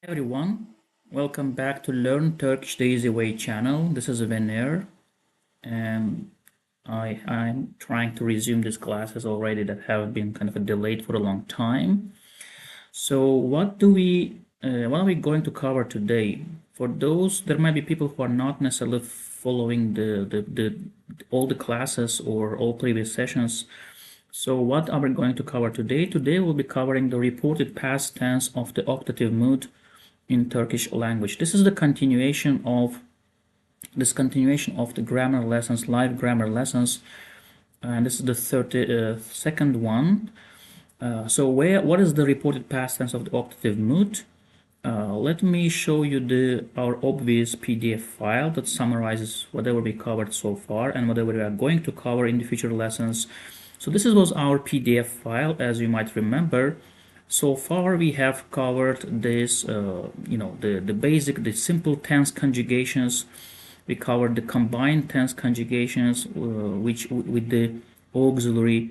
Everyone, welcome back to Learn Turkish the Easy Way channel. This is Vener, and I'm trying to resume these classes already that have been kind of delayed for a long time. So what are we going to cover today? For those, there might be people who are not necessarily following all the classes or all previous sessions. So what are we going to cover today? Today we'll be covering the reported past tense of the optative mood in Turkish language. This is the continuation of the grammar lessons, live grammar lessons, and this is the 32nd one. So what is the reported past tense of the optative mood? Let me show you our obvious PDF file that summarizes whatever we covered so far and whatever we are going to cover in the future lessons. So this was our PDF file, as you might remember. So far we have covered this, the simple tense conjugations. We covered the combined tense conjugations, which with the auxiliary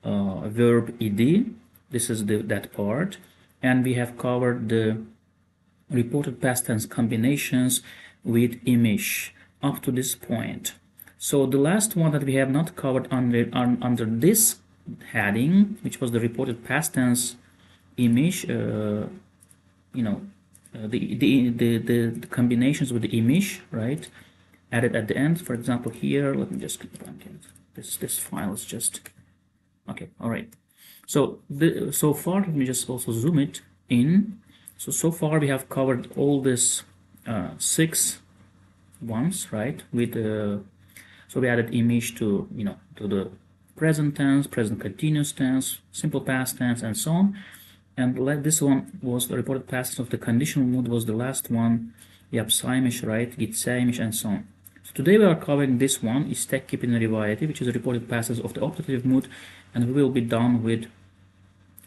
verb ed. This is that part, and we have covered the reported past tense combinations with imiş up to this point. So the last one that we have not covered under this heading, which was the reported past tense imiş, the combinations with the imiş, right, added at the end. For example, here, let me just click on it. This file is just okay. All right. So so far, let me just also zoom it in. So far we have covered all this 6 ones, right? With so we added imiş to the present tense, present continuous tense, simple past tense, and so on. And this one was the reported past tense of the conditional mood, was the last one, yapaymışım, right, gitmeyeymiş, and so on. So today we are covering this one, istek kipini rivayeti, which is the reported past tense of the optative mood, and we will be done with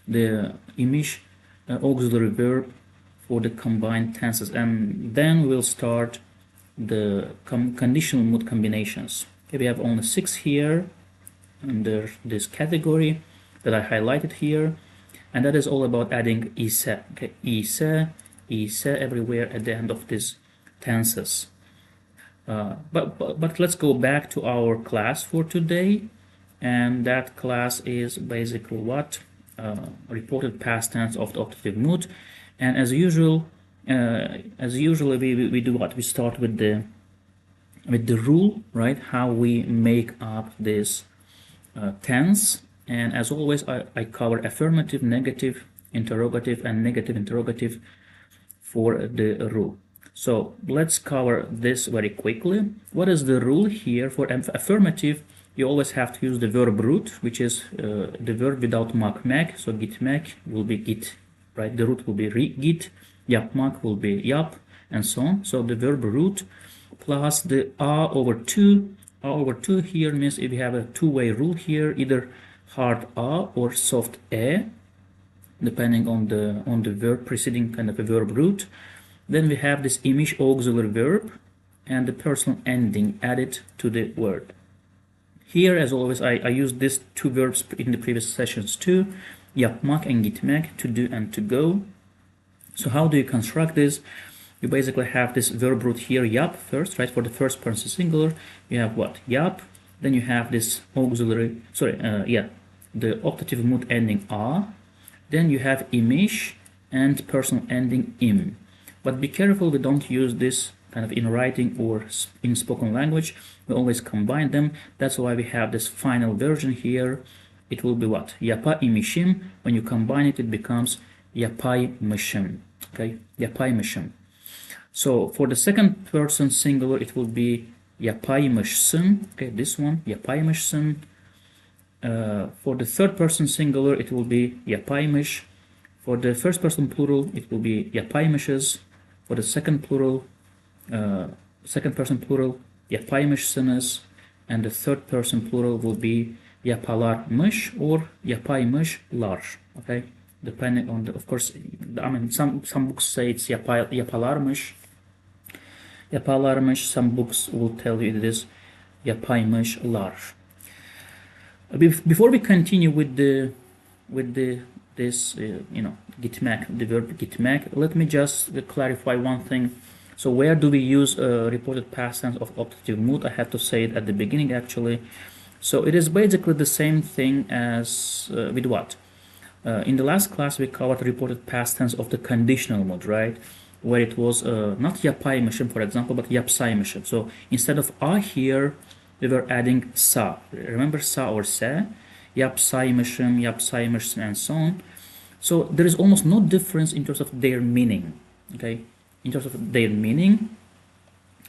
the imiş auxiliary verb for the combined tenses, and then we will start the conditional mood combinations. Okay, we have only 6 here under this category that I highlighted here. And that is all about adding ise. Okay, ise everywhere at the end of these tenses. But let's go back to our class for today, and that class is basically what reported past tense of the optative mood. And as usually we do what? We start with the rule, right? How we make up this tense. And as always, I cover affirmative, negative, interrogative, and negative interrogative for the rule. So let's cover this very quickly. What is the rule here? For affirmative, you always have to use the verb root, which is the verb without mak. So gitmek will be git, right? The root will be git, yapmak will be yap, and so on. So the verb root plus the a over 2. A over 2 here means if you have a two-way rule here, either hard a or soft e, depending on the verb preceding kind of a verb root. Then we have this imiş auxiliary verb and the personal ending added to the word. Here, as always, I used these 2 verbs in the previous sessions too, yapmak and gitmek, to do and to go. So how do you construct this? You basically have this verb root here, yap, first, right? For the first person singular, you have what? Yap. Then you have this auxiliary, the optative mood ending a. Then you have imiş and personal ending im. But be careful, we don't use this kind of in writing or in spoken language. We always combine them. That's why we have this final version here. It will be what? Yapaymışım. When you combine it, it becomes yapaymışım. Okay, yapaymışım. So for the second person singular, it will be yapaymışsın. Okay, this one, yapaymışsın. For the third person singular, it will be yapaymış. For the first person plural, it will be yapaymışız. For the second person plural, yapaymışsınız. And the third person plural will be yapalarmış or yapaymışlar. Okay, depending on of course, I mean, some books say it's yapalarmış. Yapalarmış. Some books will tell you it is yapaymışlar. Before we continue with this gitmek, the verb gitmek. Let me just clarify one thing. So where do we use reported past tense of optative mood? I had to say it at the beginning actually. So it is basically the same thing as with what? In the last class we covered reported past tense of the conditional mood, right? Where it was not yapaymışım, for example, but yapsaymışım. So instead of a here, we were adding sa. Remember sa or se? Yapsaymışım, yapsaymışsın, and so on. So there is almost no difference in terms of their meaning, okay? In terms of their meaning.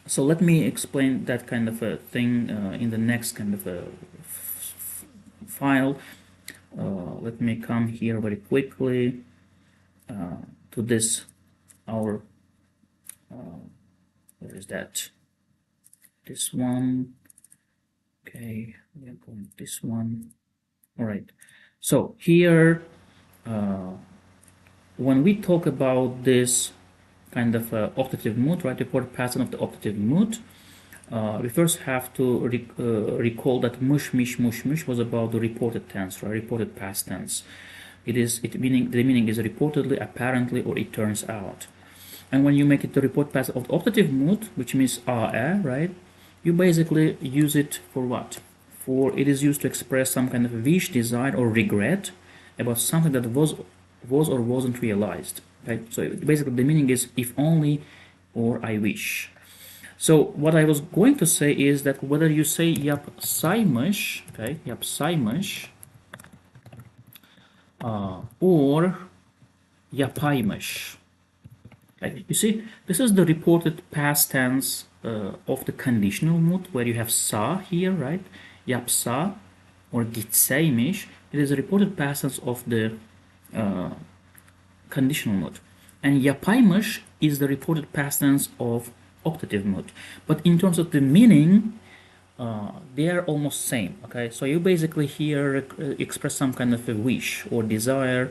So let me explain that kind of a thing in the next kind of a file. Let me come here very quickly to this, where is that? This one. Okay, we are going this one. All right. So here, when we talk about this kind of optative mood, right, reported pattern of the optative mood, we first have to recall that mush was about the reported tense, right, reported past tense. The meaning is reportedly, apparently, or it turns out. And when you make it the report past of the optative mood, which means right, you basically use it for what? It is used to express some kind of wish, desire, or regret about something that was or wasn't realized. Right? So basically the meaning is if only or I wish. So what I was going to say is that whether you say yapsaymış, okay, yapsaymış, or yapaymış. Okay. You see, this is the reported past tense of the conditional mood, where you have sa here, right? Yapsa or gitseymiş. It is a reported past tense of the conditional mood. And yapaymış is the reported past tense of optative mood. But in terms of the meaning, they are almost same. Okay, so you basically here express some kind of a wish or desire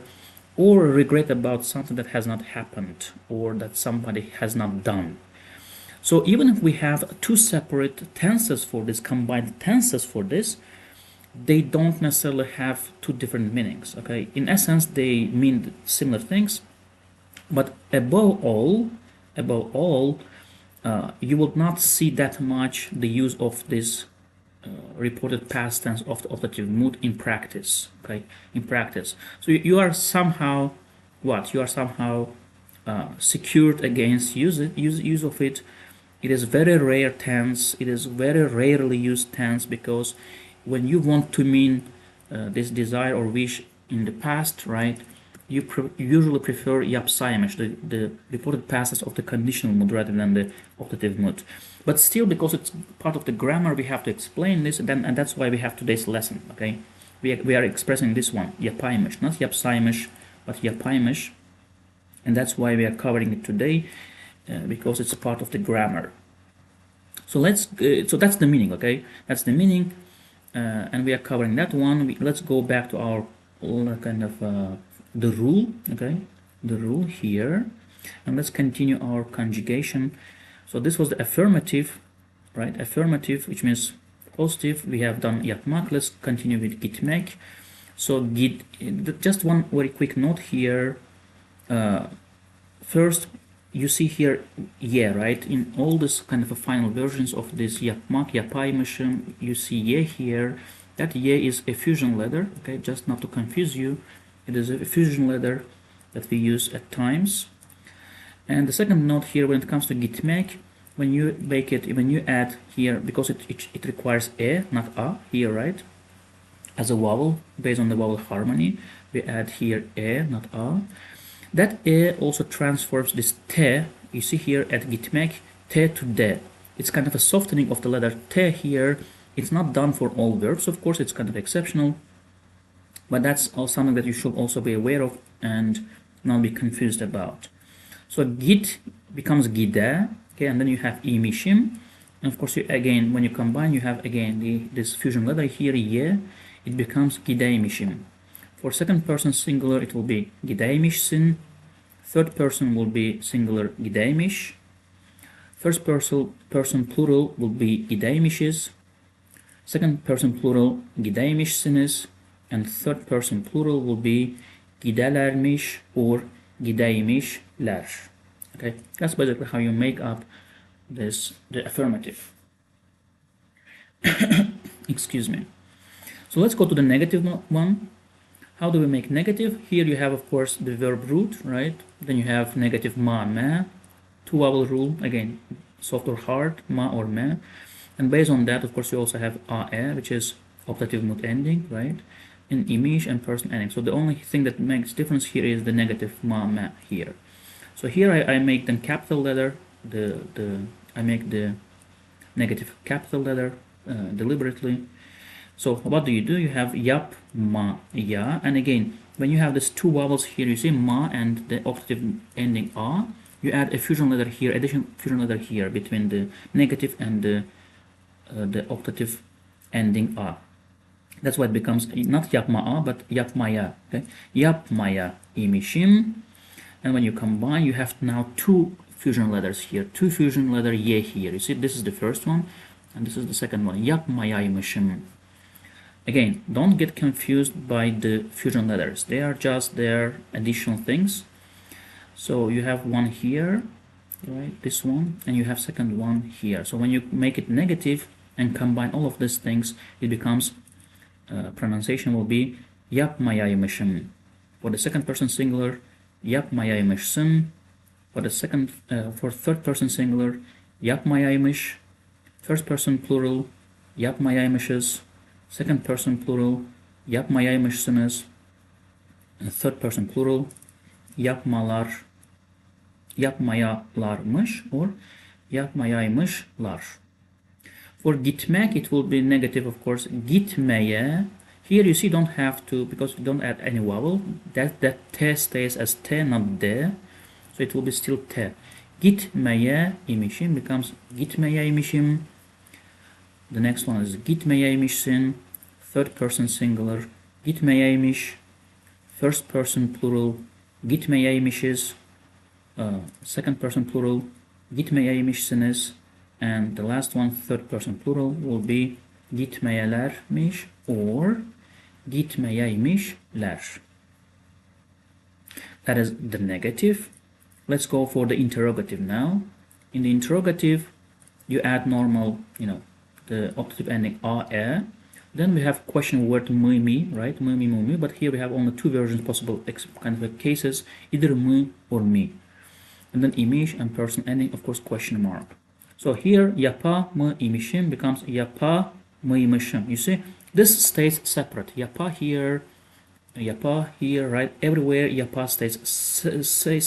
or regret about something that has not happened or that somebody has not done. So even if we have two separate tenses for this, combined tenses for this, they don't necessarily have two different meanings. Okay, in essence they mean similar things, but above all, you will not see that much the use of this reported past tense of the optative mood in practice. Okay, in practice, so you are somehow secured against use of it. It is very rare tense. It is very rarely used tense, because when you want to mean this desire or wish in the past, right, you usually prefer yapsaymış, the reported past tense of the conditional mood rather than the optative mood. But still, because it's part of the grammar, we have to explain this, and that's why we have today's lesson. Okay, we are expressing this one, yapaymış, not yapsaymış, but yapaymış, and that's why we are covering it today, because it's part of the grammar. So so that's the meaning. Okay, that's the meaning, and we are covering that one. Let's go back to our kind of the rule. Okay, the rule here, and let's continue our conjugation. So this was the affirmative, right? Affirmative, which means positive. We have done yapmak. Let's continue with gitmek. So just one very quick note here. First, you see here ye, right? In all this kind of a final versions of this yapmak, yapaymışım, you see ye here. That ye is a fusion letter. Okay, just not to confuse you. It is a fusion letter that we use at times. And the second note here, when it comes to gitmek, when you add here, because it requires e, not a here, right, as a vowel based on the vowel harmony, we add here e, not a. That e also transforms this te, you see here at gitmek, te to de. It's kind of a softening of the letter te here. It's not done for all verbs, of course, it's kind of exceptional, but that's also something that you should also be aware of and not be confused about. So git becomes gide, okay, and then you have iymişim, and of course again when you combine you have again this fusion letter here ye, it becomes gideymişim. For second person singular it will be gideymişsin, third person will be singular gideymiş, first person plural will be gideymişiz, second person plural gideymişsiniz, and third person plural will be giderlermiş or gideymişler. Okay, that's basically how you make up the affirmative. Excuse me. So let's go to the negative one. How do we make negative? Here you have, of course, the verb root, right? Then you have negative ma, ma, two vowel rule, again, soft or hard, ma or ma. And based on that, of course, you also have a, e, which is optative mood ending, right? In imiş and person ending. So the only thing that makes difference here is the negative ma, ma here. So here I make the capital letter, I make the negative capital letter deliberately. So what do? You have yap, ma, ya, and again, when you have these two vowels here, you see ma and the optative ending a, you add a fusion letter here, addition fusion letter here between the negative and the optative ending a. That's why it becomes not yapma a, but yapmaya. Okay, yapmaya imişim, and when you combine, you have now two fusion letters here, two fusion letter ye here. You see, this is the first one, and this is the second one. Yapmayaymışım. Again, don't get confused by the fusion letters. They are just their additional things. So you have one here, right? This one, and you have second one here. So when you make it negative and combine all of these things, it becomes pronunciation will be yapmayaymışım. For the second person singular, yapmayaymışsın. For the for third person singular, yapmayaymış. First person plural, yapmayaymışız. Second person plural, yapmayaymışsınız. Third person plural, yapmayalarmış or yapmayaymışlar. For gitmek, it will be negative, of course. Gitmeye. Here you see don't have to, because you don't add any vowel. That t stays as t, not d. So it will be still t. Gitmeyeymişim becomes gitmeyeymişim. The next one is gitmeyeymişsin. Third person singular, gitmeyeymiş. First person plural, gitmeyeymişiz. Second person plural, gitmeyeymişsiniz. And the last one, third person plural, will be gitmeyelermiş or gitmeyeymişler. That is the negative. Let's go for the interrogative now. In the interrogative, you add normal, the optative ending a, e. Then we have question word mı, mi, right? Mı, mi, mu, mi. But here we have only two versions possible kind of like cases, either mı or mi. And then imiş and person ending, of course, question mark. So here yapaymışım becomes yapaymışım. You see, this stays separate. Yapa here, right? Everywhere yapa stays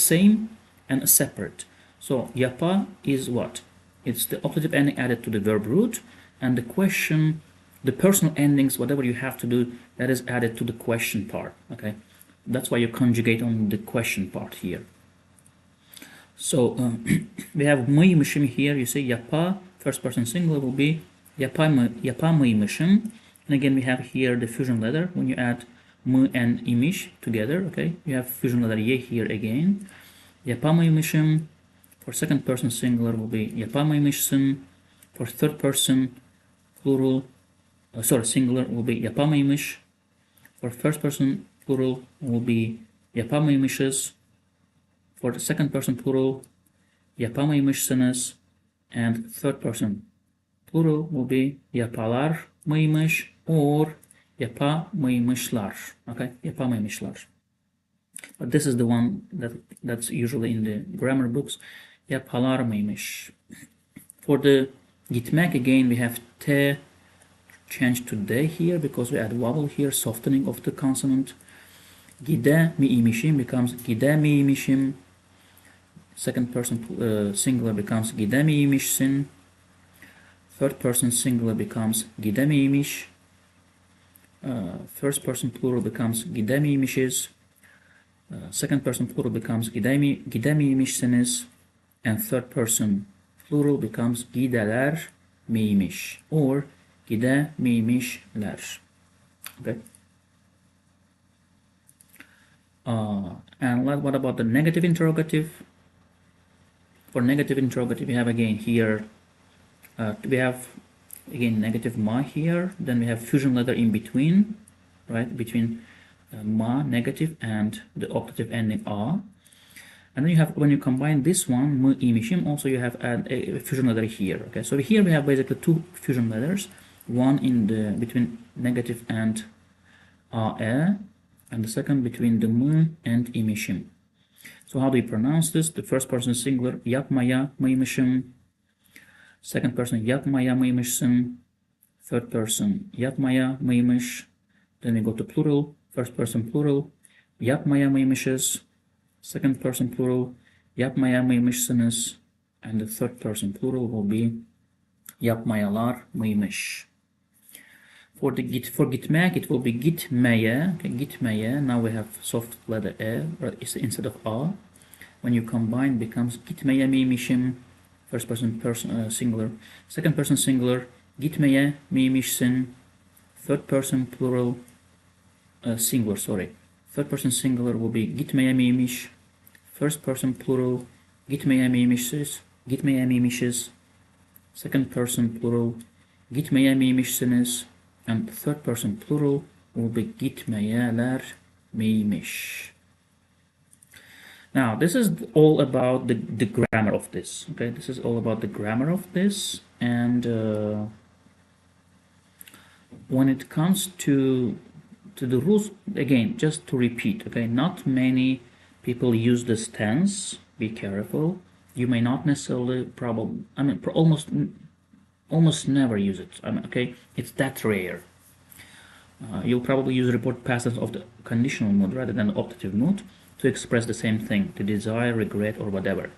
same and separate. So yapa is what? It's the optative ending added to the verb root, and the question, the personal endings, whatever you have to do, that is added to the question part. Okay, that's why you conjugate on the question part here. So we have mıymışım here. You say yapa, first person singular will be yapaymışım. And again, we have here the fusion letter. When you add mı and imiş together, okay, you have fusion letter ye here again. Yapaymışım. For second person singular will be yapaymışsın. For third person plural, singular will be yapaymış. For first person plural will be yapaymışız. For the second person plural, yapaymışsınız. And third person plural will be yaparlarmış or yapaymışlar. Okay, yapaymışlar. But this is the one that's usually in the grammar books. Yaparlarmış. For the gitmek, again, we have t changed to d here because we add vowel here, softening of the consonant. Gidemeymişim becomes gidemeymişim. Second person singular becomes gidemeymişsin. Third person singular becomes gidemeymiş. First person plural becomes gidemeymişiz. Second person plural becomes gidemeymişsiniz. And third person plural becomes giderlermiş or gidemeymişler. Okay. And what about the negative interrogative? For negative interrogative, we have again here, we have again negative ma here, then we have fusion letter in between, right, between ma negative and the optative ending a. And then you have, when you combine this one, mıymışım, also you have a fusion letter here. Okay, so here we have basically two fusion letters, one in the between negative and ae, and the second between the m and imişim. So how do you pronounce this? The first person singular, yapmaymışım. Second person, yapmaymışsın. Third person, yapmaymış. Then we go to plural, first person plural, yapmaymışız. Second person plural, yapmaymışsınız. And the third person plural will be yapmayalarmış. For gitmek, it will be gitmeye. Okay, gitmeye. Now we have soft letter e instead of a. When you combine, becomes gitmeyeymişim. First person singular. Second person singular, gitmeyeymişsin. Third person plural, singular. Sorry. Third person singular will be gitmeyeymiş. First person plural, gitmeyeymişiz. Second person plural, gitmeyeymişsiniz. And third person plural will be gitmeyelermiş. Now, this is all about the grammar of this. Okay, this is all about the grammar of this. And when it comes to the rules, again, just to repeat, okay, not many people use this tense. Be careful. You may not necessarily almost never use it. Okay, it's that rare. You'll probably use reported past tense of the conditional mood rather than the optative mood to express the same thing, to desire, regret, or whatever.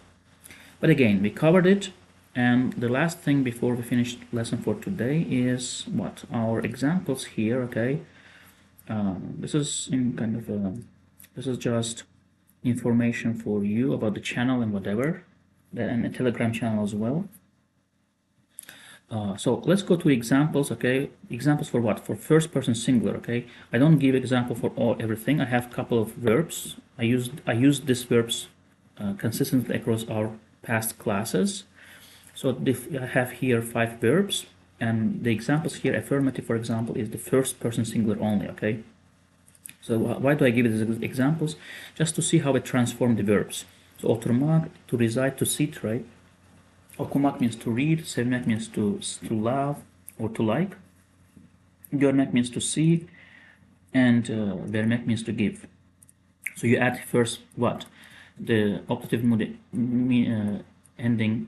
But again, we covered it. And the last thing before we finish lesson for today is what? Our examples here, okay? This is this is just information for you about the channel and whatever, and a Telegram channel as well. So let's go to examples, okay? Examples for what? For first person singular, okay? I don't give example for everything. I have a couple of verbs. I used these verbs consistently across our past classes. So I have here 5 verbs, and the examples here, affirmative, for example, is the first person singular only, okay? So why do I give these examples? Just to see how it transforms the verbs. So oturmak, to reside, to sit, right? Okumak means to read, sevmek means to love or to like. Görmek means to see, and vermek means to give. So you add first what? The optative mood ending,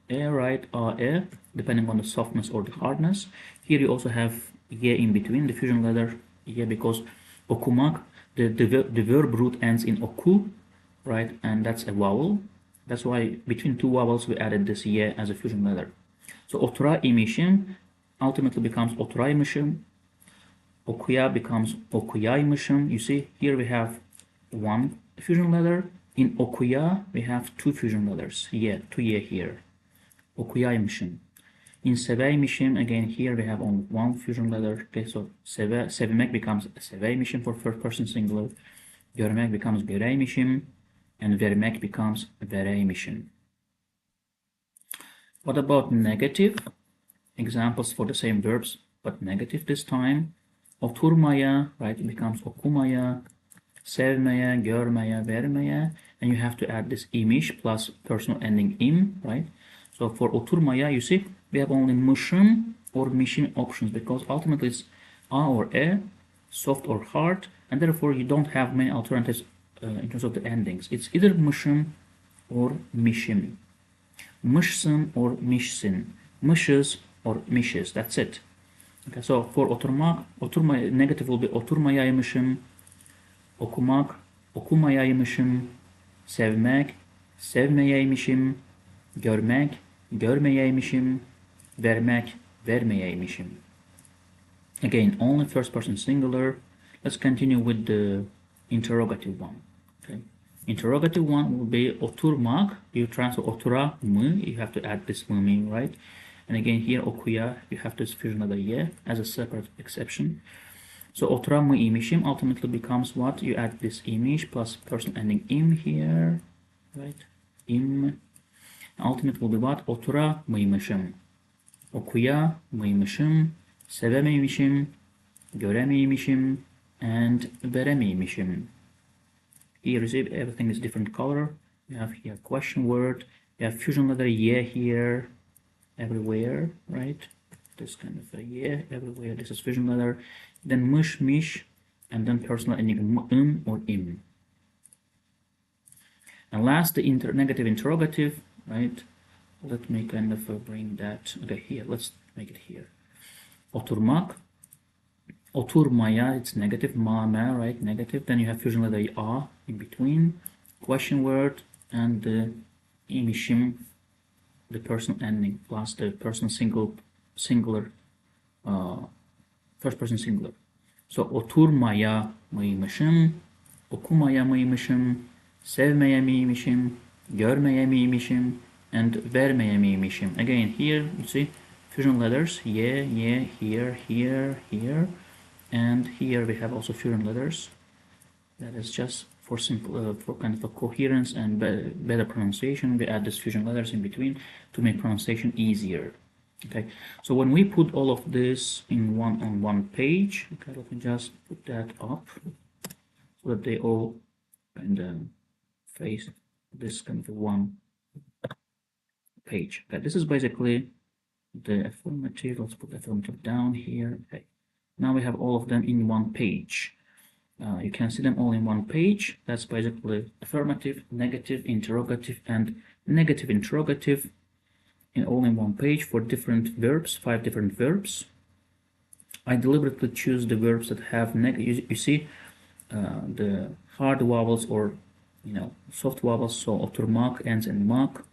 e, right, e, depending on the softness or the hardness. Here you also have ye in between, the fusion letter ye, because okumak, the verb root ends in oku, right, and that's a vowel. That's why between two vowels we added this ye as a fusion letter. So oturaymışım ultimately becomes oturaymışım. Okuya becomes okuyaymışım. You see, here we have one fusion letter. In okuya we have 2 fusion letters. Ye, 2 ye here. Okuyaymışım. In seveymişim, again here we have only 1 fusion letter. Okay, so sevmek becomes seveymişim for first person singular. Görmek becomes göreymişim. And vermek becomes vereymişim. What about negative? Examples for the same verbs, but negative this time. Oturmaya, right, it becomes okumaya. Sevmeye, görmeye, vermeye. And you have to add this imiş plus personal ending im, right? So for oturmaya, you see, we have only mışım or mişim options, because ultimately it's a or e, soft or hard, and therefore you don't have many alternatives in terms of the endings. It's either mışım or mişim. Mışsın or mişsin. Mışız or mişiz. That's it. Okay, so for oturma, negative will be oturmayaymışım. Okumak, okumayaymışım. Sevmek, sevmeyeymişim. Görmek, görmeyeymişim. Vermek, vermeyeymişim. Again, only first person singular. Let's continue with the interrogative one. Okay. Interrogative one will be oturmak. You transfer otura mı. You have to add this mı, right? And again here okuya, you have to fusion another ye as a separate exception. So oturamıymışım ultimately becomes what? You add this imiş plus person ending im here, right? Im. Ultimate will be what? Oturamıymışım. Okuyamıymışım. Sevemeymişim. Göremeymişim. and veremeymişim. Here you see everything is different color. You have here question word. You have fusion letter ye here, everywhere, right? This kind of a ye everywhere. This is fusion letter. Then mış, mish, and then personal ending or im. And last, the negative interrogative, right? Let me kind of bring that. Okay, here. Let's make it here. Oturmak. Oturmaya, it's negative. Ma, right? Negative. Then you have fusion letter a in between. Question word and the imişim, the personal ending plus the person singular, first person singular. So oturmaya mıymışım, okumaya mıymışım, sevmeye miymişim, görmeye miymişim, and vermeye miymişim. Again, here you see fusion letters, yeah, here, here, and here we have also fusion letters. That is just for simple, for kind of a coherence and better pronunciation. We add these fusion letters in between to make pronunciation easier. Okay, so when we put all of this in one page, okay, let me just put that up so that they all kind of face this kind of one page. Okay, this is basically the affirmative. Let's put the affirmative down here. Okay, now we have all of them in one page. You can see them all in one page. That's basically affirmative, negative, interrogative, and negative interrogative all in one page for different verbs, 5 different verbs. I deliberately choose the verbs that have you see the hard vowels or soft vowels. So oturmak ends in mak.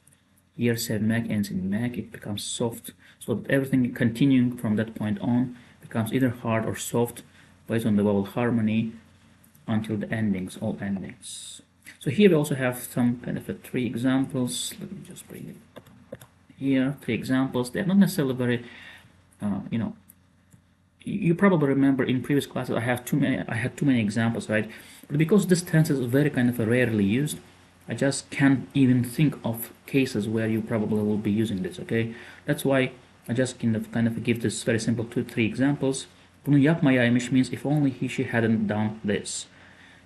Here sevmek ends in mek. It becomes soft. So everything continuing from that point on becomes either hard or soft based on the vowel harmony until the endings, all endings. So here we also have some kind of 3 examples. Let me just bring it here. 3 examples. They're not necessarily very, you probably remember in previous classes I had too many examples, right? But because this tense is very kind of rarely used, I just can't even think of cases where you probably will be using this. Okay, that's why I just kind of give this very simple 2-3 examples. Bunu yapmayaymış means if only she hadn't done this.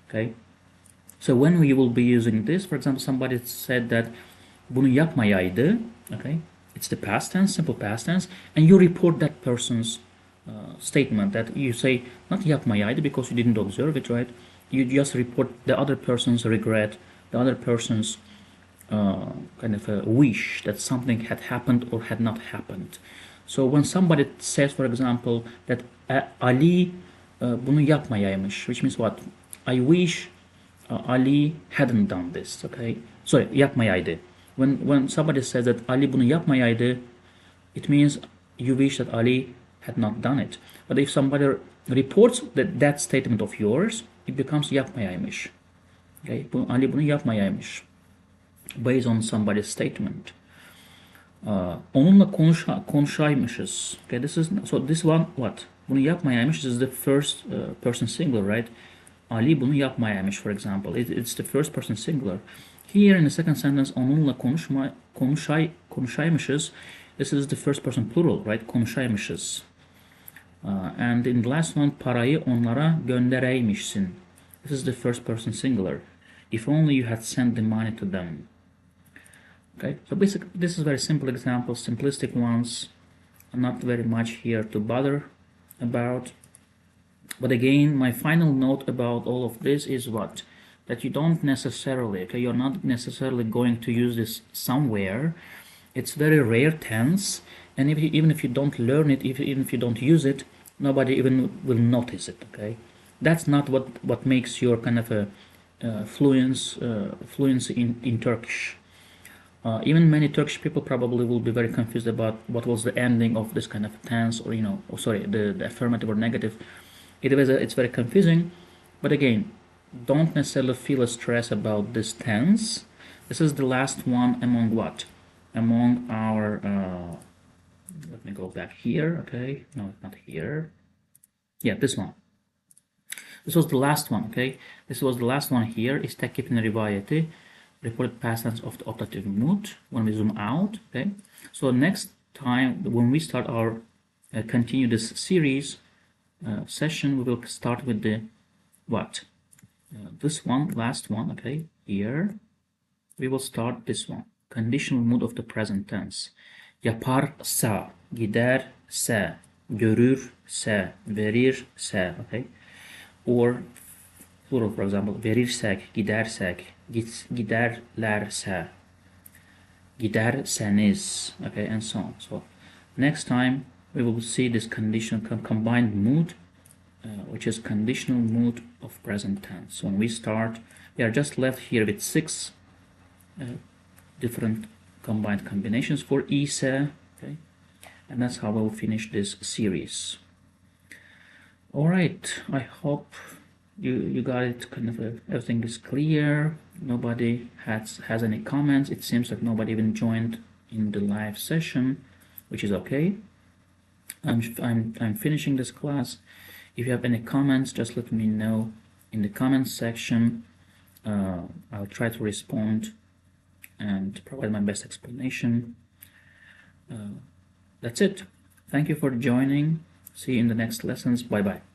Okay, so when we will be using this, for example, somebody said that bunu yapmayaydı. Okay, it's the past tense, simple past tense, and you report that person's statement. That you say not yapmayaydı because you didn't observe it, right? You just report the other person's regret, the other person's kind of a wish that something had happened or had not happened. So when somebody says, for example, that Ali bunu yapmayaymış, which means what? I wish Ali hadn't done this. Okay, sorry, yapmayaydı. When somebody says that Ali bunu yapmayaydı, it means you wish that Ali had not done it. But if somebody reports that statement of yours, it becomes yapmayaymış. Okay, Ali bunu yapmayaymış, based on somebody's statement. Onunla konuşaymışız. Okay, this one what? Bunu yapmayaymış is the first person singular, right? Ali bunu yapmayaymış, for example. It's the first person singular. Here in the second sentence, onunla konuşaymışız. This is the first person plural, right? Konuşaymışız. And in the last one, parayı onlara göndereymişsin. This is the first person singular. If only you had sent the money to them. Okay, so basically this is very simple examples, simplistic ones, not very much here to bother about. But again, my final note about all of this is what? That you don't necessarily, okay, you're not necessarily going to use this somewhere. It's very rare tense, and even if you don't learn it, even if you don't use it, nobody even will notice it, okay? That's not what makes your kind of a fluency in Turkish. Even many Turkish people probably will be very confused about what was the ending of this kind of tense, or the affirmative or negative. It's very confusing, but again, don't necessarily feel a stress about this tense. This is the last one among what? Among our, let me go back here, okay? No, not here. Yeah, this one. This was the last one, okay? This was the last one here. Is tekifin rivayeti, reported past tense of the optative mood when we zoom out, okay? So next time, when we start our continue this series session, we will start with the what? This one, last one, okay, here. We will start this one. Conditional mood of the present tense. Yaparsa, giderse, görürse, verirse, okay? Or plural, for example, verirsek, gidersek, giderlerse, giderseniz, okay, and so on. So next time we will see this conditional combined mood, which is conditional mood of present tense. So when we start, we are just left here with 6 different combined combinations for ise, okay, and that's how we'll finish this series. All right, I hope you got it. Kind of everything is clear. Nobody has any comments. It seems like nobody even joined in the live session, which is okay. I'm finishing this class. If you have any comments, just let me know in the comments section. I'll try to respond and provide my best explanation. That's it. Thank you for joining. See you in the next lessons. Bye bye.